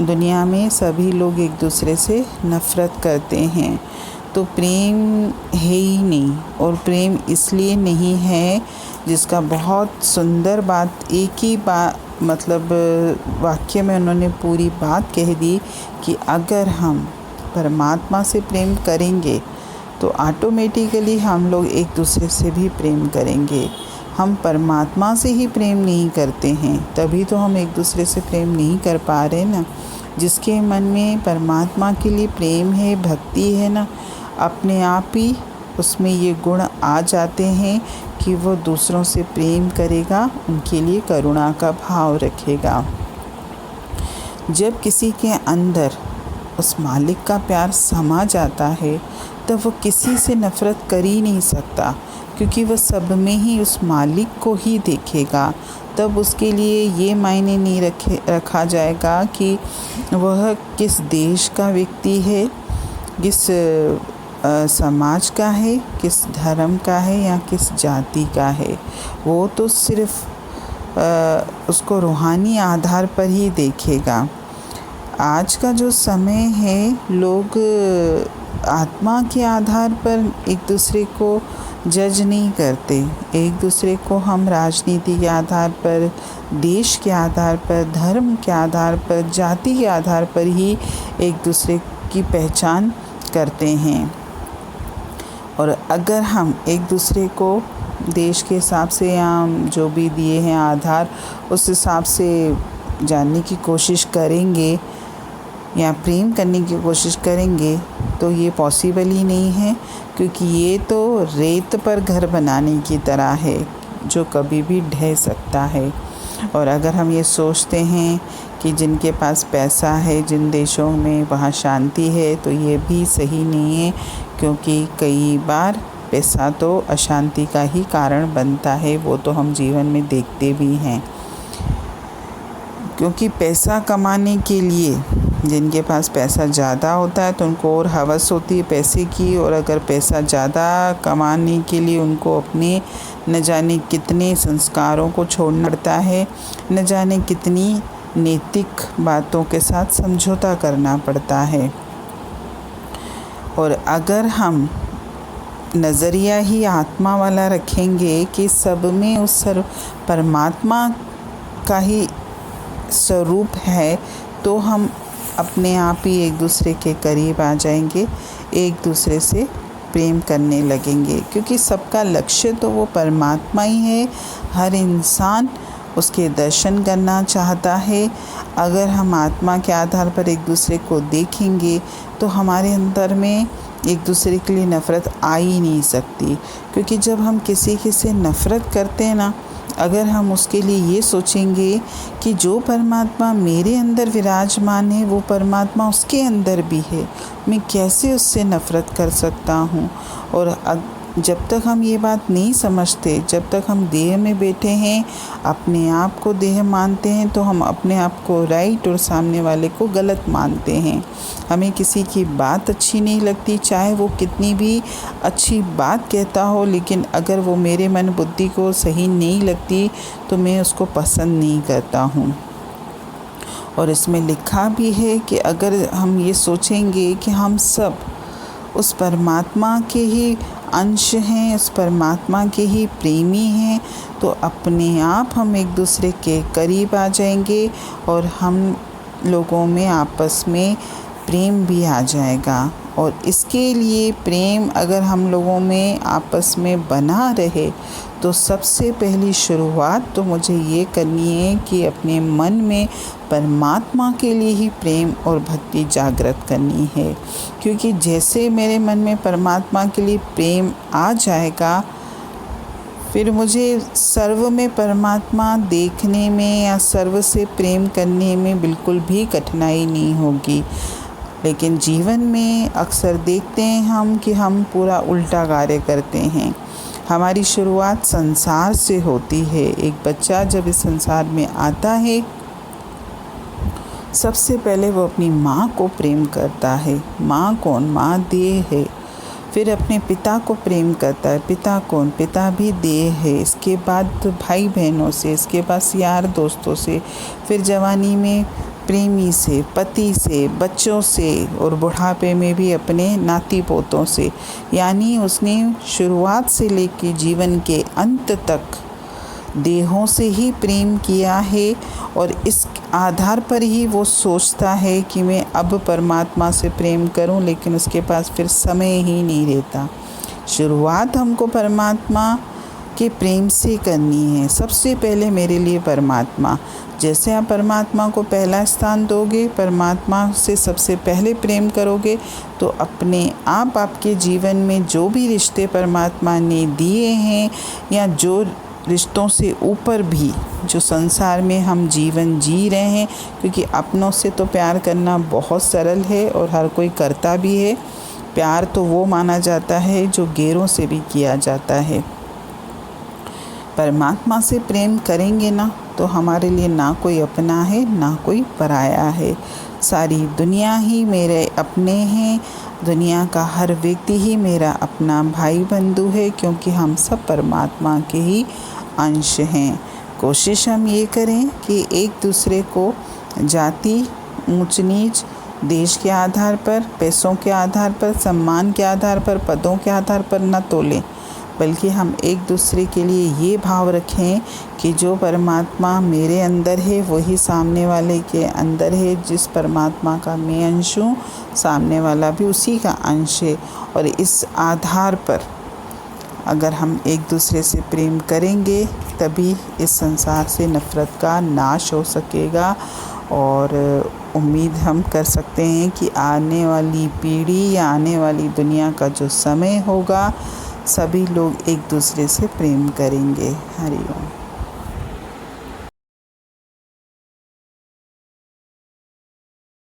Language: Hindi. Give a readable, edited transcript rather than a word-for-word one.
दुनिया में सभी लोग एक दूसरे से नफ़रत करते हैं, तो प्रेम है ही नहीं। और प्रेम इसलिए नहीं है, जिसका बहुत सुंदर बात एक ही मतलब वाक्य में उन्होंने पूरी बात कह दी कि अगर हम परमात्मा से प्रेम करेंगे तो ऑटोमेटिकली हम लोग एक दूसरे से भी प्रेम करेंगे। हम परमात्मा से ही प्रेम नहीं करते हैं, तभी तो हम एक दूसरे से प्रेम नहीं कर पा रहे ना। जिसके मन में परमात्मा के लिए प्रेम है, भक्ति है ना, अपने आप ही उसमें ये गुण आ जाते हैं कि वो दूसरों से प्रेम करेगा, उनके लिए करुणा का भाव रखेगा। जब किसी के अंदर उस मालिक का प्यार समा जाता है तब वो किसी से नफ़रत कर ही नहीं सकता, क्योंकि वह सब में ही उस मालिक को ही देखेगा। तब उसके लिए ये मायने नहीं रखा जाएगा कि वह किस देश का व्यक्ति है, किस समाज का है, किस धर्म का है या किस जाति का है। वो तो सिर्फ उसको रूहानी आधार पर ही देखेगा। आज का जो समय है, लोग आत्मा के आधार पर एक दूसरे को जज नहीं करते। एक दूसरे को हम राजनीति के आधार पर, देश के आधार पर, धर्म के आधार पर, जाति के आधार पर ही एक दूसरे की पहचान करते हैं। और अगर हम एक दूसरे को देश के हिसाब से या जो भी दिए हैं आधार, उस हिसाब से जानने की कोशिश करेंगे या प्रेम करने की कोशिश करेंगे तो ये पॉसिबल ही नहीं है, क्योंकि ये तो रेत पर घर बनाने की तरह है जो कभी भी ढह सकता है। और अगर हम ये सोचते हैं कि जिनके पास पैसा है, जिन देशों में वहाँ शांति है, तो ये भी सही नहीं है, क्योंकि कई बार पैसा तो अशांति का ही कारण बनता है। वो तो हम जीवन में देखते भी हैं, क्योंकि पैसा कमाने के लिए जिनके पास पैसा ज़्यादा होता है तो उनको और हवस होती है पैसे की, और अगर पैसा ज़्यादा कमाने के लिए उनको अपने न जाने कितने संस्कारों को छोड़ना पड़ता है, न जाने कितनी नैतिक बातों के साथ समझौता करना पड़ता है। और अगर हम नज़रिया ही आत्मा वाला रखेंगे कि सब में उस परमात्मा का ही स्वरूप है, तो हम अपने आप ही एक दूसरे के करीब आ जाएंगे, एक दूसरे से प्रेम करने लगेंगे, क्योंकि सबका लक्ष्य तो वो परमात्मा ही है। हर इंसान उसके दर्शन करना चाहता है। अगर हम आत्मा के आधार पर एक दूसरे को देखेंगे तो हमारे अंदर में एक दूसरे के लिए नफ़रत आ ही नहीं सकती, क्योंकि जब हम किसी से नफ़रत करते हैं ना, अगर हम उसके लिए ये सोचेंगे कि जो परमात्मा मेरे अंदर विराजमान है वो परमात्मा उसके अंदर भी है, मैं कैसे उससे नफ़रत कर सकता हूँ। और जब तक हम ये बात नहीं समझते, जब तक हम देह में बैठे हैं, अपने आप को देह मानते हैं, तो हम अपने आप को राइट और सामने वाले को गलत मानते हैं। हमें किसी की बात अच्छी नहीं लगती, चाहे वो कितनी भी अच्छी बात कहता हो, लेकिन अगर वो मेरे मन बुद्धि को सही नहीं लगती तो मैं उसको पसंद नहीं करता हूँ। और इसमें लिखा भी है कि अगर हम ये सोचेंगे कि हम सब उस परमात्मा के ही अंश हैं, उस परमात्मा के ही प्रेमी हैं, तो अपने आप हम एक दूसरे के करीब आ जाएंगे और हम लोगों में आपस में प्रेम भी आ जाएगा। और इसके लिए प्रेम अगर हम लोगों में आपस में बना रहे तो सबसे पहली शुरुआत तो मुझे ये करनी है कि अपने मन में परमात्मा के लिए ही प्रेम और भक्ति जागृत करनी है, क्योंकि जैसे मेरे मन में परमात्मा के लिए प्रेम आ जाएगा, फिर मुझे सर्व में परमात्मा देखने में या सर्व से प्रेम करने में बिल्कुल भी कठिनाई नहीं होगी। लेकिन जीवन में अक्सर देखते हैं हम कि हम पूरा उल्टा कार्य करते हैं। हमारी शुरुआत संसार से होती है। एक बच्चा जब इस संसार में आता है, सबसे पहले वो अपनी माँ को प्रेम करता है। माँ कौन? माँ देह है। फिर अपने पिता को प्रेम करता है। पिता कौन? पिता भी देह है। इसके बाद भाई बहनों से, इसके बाद यार दोस्तों से, फिर जवानी में प्रेमी से, पति से, बच्चों से और बुढ़ापे में भी अपने नाती पोतों से। यानी उसने शुरुआत से लेकर जीवन के अंत तक देहों से ही प्रेम किया है और इस आधार पर ही वो सोचता है कि मैं अब परमात्मा से प्रेम करूं, लेकिन उसके पास फिर समय ही नहीं रहता। शुरुआत हमको परमात्मा के प्रेम से करनी है। सबसे पहले मेरे लिए परमात्मा। जैसे आप परमात्मा को पहला स्थान दोगे, परमात्मा से सबसे पहले प्रेम करोगे, तो अपने आप आपके जीवन में जो भी रिश्ते परमात्मा ने दिए हैं या जो रिश्तों से ऊपर भी जो संसार में हम जीवन जी रहे हैं, क्योंकि अपनों से तो प्यार करना बहुत सरल है और हर कोई करता भी है। प्यार तो वो माना जाता है जो गैरों से भी किया जाता है। परमात्मा से प्रेम करेंगे ना तो हमारे लिए ना कोई अपना है ना कोई पराया है। सारी दुनिया ही मेरे अपने हैं। दुनिया का हर व्यक्ति ही मेरा अपना भाई बंधु है, क्योंकि हम सब परमात्मा के ही अंश हैं। कोशिश हम ये करें कि एक दूसरे को जाति, ऊंच नीच, देश के आधार पर, पैसों के आधार पर, सम्मान के आधार पर, पदों के आधार पर न तोलें, बल्कि हम एक दूसरे के लिए ये भाव रखें कि जो परमात्मा मेरे अंदर है वही सामने वाले के अंदर है। जिस परमात्मा का मैं अंश हूँ, सामने वाला भी उसी का अंश है। और इस आधार पर अगर हम एक दूसरे से प्रेम करेंगे तभी इस संसार से नफ़रत का नाश हो सकेगा। और उम्मीद हम कर सकते हैं कि आने वाली पीढ़ी या आने वाली दुनिया का जो समय होगा, सभी लोग एक दूसरे से प्रेम करेंगे। हरि ओम।